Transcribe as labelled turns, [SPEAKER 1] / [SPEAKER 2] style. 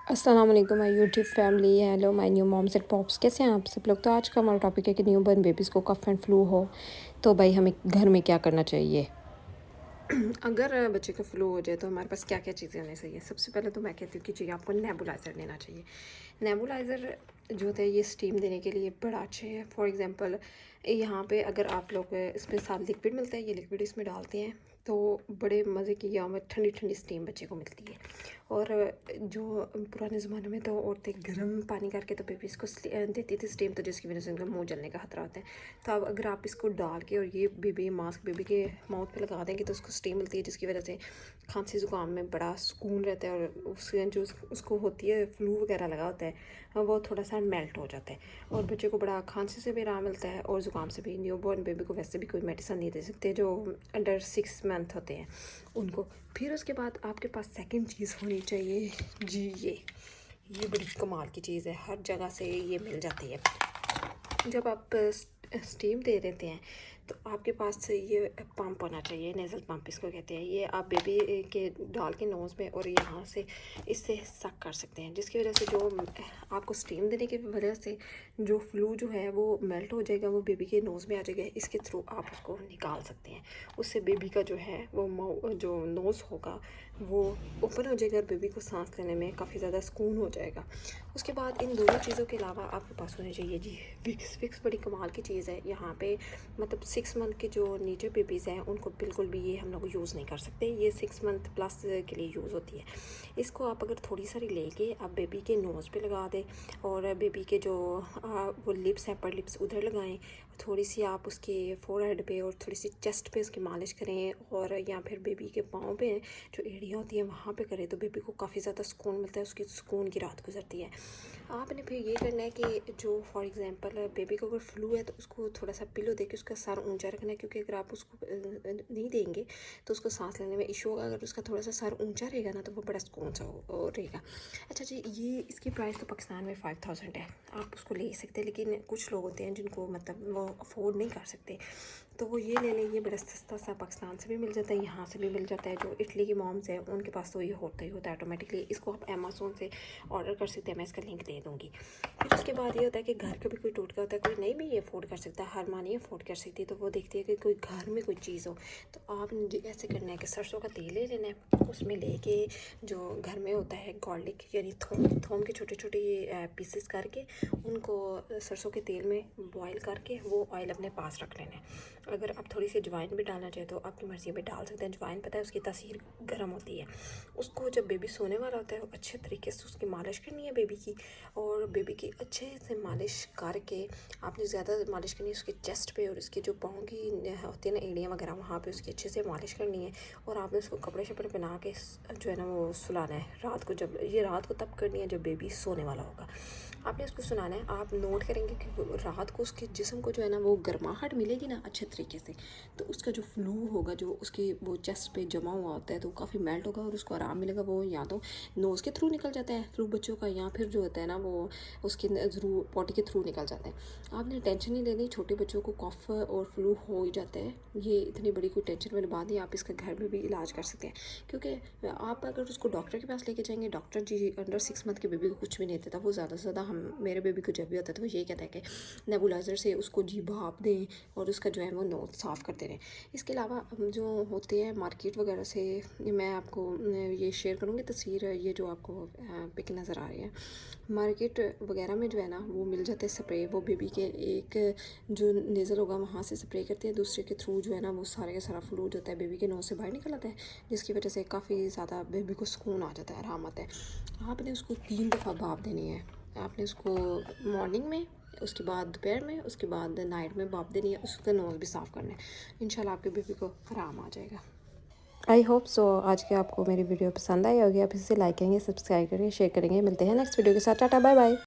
[SPEAKER 1] अस्सलाम वालेकुम my YouTube family. Hello my new moms and pops, कैसे हैं आप सब लोग। तो आज का हमारा टॉपिक है कि न्यू बॉर्न बेबीज़ को कफ एंड फ्लू हो तो भाई हमें घर में क्या करना चाहिए। अगर बच्चे को फ्लू हो जाए तो हमारे पास क्या क्या चीज़ें होनी चाहिए। सबसे पहले तो मैं कहती हूँ कि जी आपको नेबुलाइज़र लेना चाहिए। नेबुलाइज़र जो होता है ये स्टीम देने के लिए बड़ा अच्छे है। फॉर एग्ज़ाम्पल यहाँ पे अगर आप लोग इसमें साथ लिक्विड मिलता है, ये लिक्विड इसमें डालते हैं तो बड़े मज़े की यहाँ में ठंडी ठंडी स्टीम बच्चे को मिलती है। और जो पुराने ज़माने में तो औरतें गर्म पानी करके तो बेबीज़ को देती थी स्टीम, तो जिसकी वजह से उनका मुँह जलने का खतरा होता है। तो अब अगर आप इसको डाल के और ये बेबी मास्क बेबी के माउथ पे लगा देंगे तो उसको स्टीम मिलती है, जिसकी वजह से खांसी ज़ुकाम में बड़ा सुकून रहता है। और उसके जो उसको होती है फ्लू वगैरह लगा होता है वो थोड़ा सा मेल्ट हो जाता है। और बच्चे को बड़ा खांसी से भी आराम मिलता है और ज़ुकाम से भी। न्यू बॉर्न बेबी को वैसे भी कोई मेडिसिन नहीं दे सकते जो अंडर 6 मंथ होते हैं उनको। फिर उसके बाद आपके पास सेकंड चीज़ होनी चाहिए जी, ये बड़ी कमाल की चीज़ है, हर जगह से ये मिल जाती है। जब आप स्टीम दे देते हैं तो आपके पास ये पंप होना चाहिए, नेज़ल पंप इसको कहते हैं। ये आप बेबी के डाल के नोज़ में और यहाँ से इससे सक कर सकते हैं, जिसकी वजह से जो आपको स्टीम देने की वजह से जो फ्लू जो है वो मेल्ट हो जाएगा, वो बेबी के नोज़ में आ जाएगा। इसके थ्रू आप उसको निकाल सकते हैं। उससे बेबी का जो है वो जो नोज़ होगा वो ओपन हो जाएगा और बेबी को सांस लेने में काफ़ी ज़्यादा सुकून हो जाएगा। उसके बाद इन दोनों चीज़ों के अलावा आपके पास होनी चाहिए जी विक्स। विक्स बड़ी कमाल की चीज़ है। यहाँ पे मतलब 6 मंथ के जो नीचे बेबीज़ हैं उनको बिल्कुल भी ये हम लोग यूज़ नहीं कर सकते। ये 6 मंथ प्लस के लिए यूज़ होती है। इसको आप अगर थोड़ी सारी लेके आप बेबी के नोज़ पे लगा दें और बेबी के जो वो लिप्स हैं, अपर लिप्स उधर लगाएं। थोड़ी सी आप उसके फोरहेड पे और थोड़ी सी चेस्ट पे उसकी मालिश करें, और या फिर बेबी के पाँव पे जो एड़ियाँ होती हैं वहाँ पे करें तो बेबी को काफ़ी ज़्यादा सुकून मिलता है, उसकी सुकून की रात गुजरती है। आपने फिर ये करना है कि जो फॉर एग्जांपल बेबी को अगर फ्लू है तो उसको थोड़ा सा पिलो दे के उसका सर ऊंचा रखना है, क्योंकि अगर आप उसको नहीं देंगे तो उसको सांस लेने में इशू होगा। अगर उसका थोड़ा सा सर ऊंचा रहेगा ना तो वो बड़ा सुकून सा रहेगा। अच्छा जी, ये इसकी प्राइस तो पाकिस्तान में 5000 है, आप उसको ले सकते हैं। लेकिन कुछ लोग होते हैं जिनको मतलब वो अफोर्ड नहीं कर सकते तो वो ये ले लें। ये बड़ा सस्ता सा पाकिस्तान से भी मिल जाता है, यहाँ से भी मिल जाता है। जो इटली की मॉम्स है उनके पास तो ये होता ही होता है ऑटोमेटिकली। इसको आप अमेज़ोन से ऑर्डर कर सकते हैं, मैं इसका लिंक दे दूँगी। फिर उसके बाद ये होता है कि घर का भी कोई टूट का होता है, कोई नहीं भी ये अफोर्ड कर सकता, हर माँ नहीं अफोर्ड कर सकती, तो वो देखती है कि कोई घर में कोई चीज़ हो। तो आप ऐसे करना है कि सरसों का तेल ले लेना है, उसमें लेके जो घर में होता है गार्लिक यानी थोम के छोटे छोटे पीसेस करके उनको सरसों के तेल में बॉईल करके वो ऑयल अपने पास रख लेना है। अगर आप थोड़ी सी अजवाइन भी डालना चाहे तो आपकी मर्ज़ी में डाल सकते हैं। अजवाइन पता है उसकी तासीर गर्म होती है। उसको जब बेबी सोने वाला होता है अच्छे तरीके से उसकी मालिश करनी है बेबी की, और बेबी की अच्छे से मालिश करके आपने ज़्यादा मालिश करनी है उसके चेस्ट पे, और उसके जो पाँव की होती है ना एड़ियाँ वगैरह वहाँ पे उसकी अच्छे से मालिश करनी है। और आपने उसको कपड़े शपड़े पहना के जो है ना वो सुलाना है रात को। जब ये रात को तब करनी है जब बेबी सोने वाला होगा, आपने उसको सुनाना है। आप नोट करेंगे कि रात को उसके जिस्म को जो है ना वो गर्माहट मिलेगी ना अच्छे तरीके से, तो उसका जो फ्लू होगा जो उसके वो चेस्ट पे जमा हुआ होता है तो काफ़ी मेल्ट होगा और उसको आराम मिलेगा। वो या तो नोज़ के थ्रू निकल जाता है फ्लू बच्चों का, या फिर जो होता है ना वो उसके ज़रूर पॉटी के थ्रू निकल जाता है। आपने टेंशन नहीं लेनी, छोटे बच्चों को कफ और फ्लू हो ही जाता है, ये इतनी बड़ी कोई टेंशन वाली बात नहीं। आप इसका घर में भी इलाज कर सकते हैं, क्योंकि आप अगर उसको डॉक्टर के पास लेके जाएंगे, डॉक्टर जी अंडर 6 मंथ के बेबी को कुछ भी नहीं देता। वो ज़्यादा से ज़्यादा हम मेरे बेबी को जब भी होता है तो वो यही कहता है कि नेबुलाइज़र से उसको जी भाप दें और उसका जो है वो नोज़ साफ़ करते रहें। इसके अलावा जो होते हैं मार्केट वगैरह से, मैं आपको ये शेयर करूँगी तस्वीर, ये जो आपको पिक नज़र आ रही है, मार्केट वगैरह में जो है ना वो मिल जाते हैं स्प्रे। वो बेबी के एक जो नेज़ल होगा वहाँ से स्प्रे करते हैं, दूसरे के थ्रू जो है ना वो सारे का सारा फ्लू जो होता है बेबी के नोज़ से बाहर निकल आता है, जिसकी वजह से काफ़ी ज़्यादा बेबी को सुकून आ जाता है, आराम आता है। आपने उसको 3 दफ़ा भाप देनी है। आपने उसको मॉर्निंग में, उसके बाद दोपहर में, उसके बाद नाइट में भाप देनी है। उसका नोज़ भी साफ़ करना है। इंशाल्लाह आपके बेबी को आराम आ जाएगा। आई होप सो आज के आपको मेरी वीडियो पसंद आई होगी। आप इसे लाइक करेंगे, सब्सक्राइब करेंगे, शेयर करेंगे। मिलते हैं नेक्स्ट वीडियो के साथ। Tata bye bye.